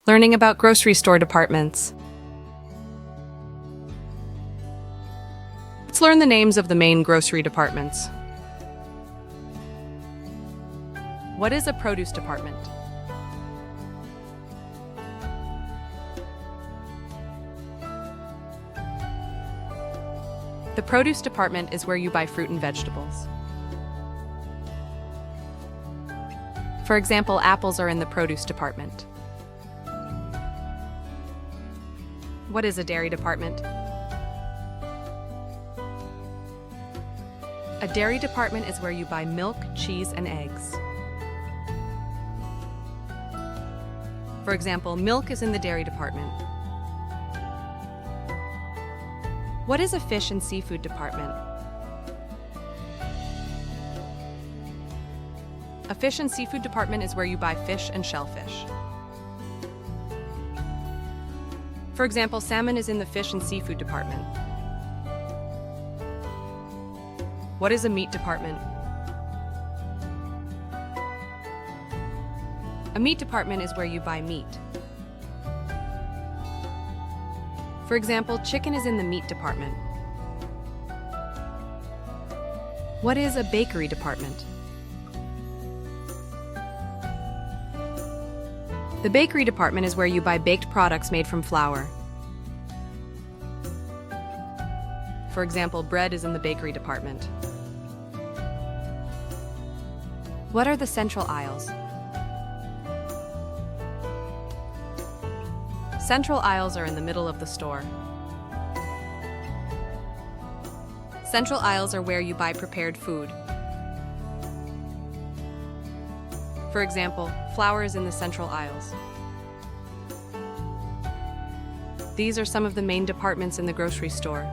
Learning about grocery store departments. Let's learn the names of the main grocery departments. What is a produce department? The produce department is where you buy fruit and vegetables. For example, apples are in the produce department. What is a dairy department? A dairy department is where you buy milk, cheese, and eggs. For example, milk is in the dairy department. What is a fish and seafood department? A fish and seafood department is where you buy fish and shellfish. For example, salmon is in the fish and seafood department. What is a meat department? A meat department is where you buy meat. For example, chicken is in the meat department. What is a bakery department? The bakery department is where you buy baked products made from flour. For example, bread is in the bakery department. What are the central aisles? Central aisles are in the middle of the store. Central aisles are where you buy prepared food. For example, flour is in the central aisles. These are some of the main departments in the grocery store.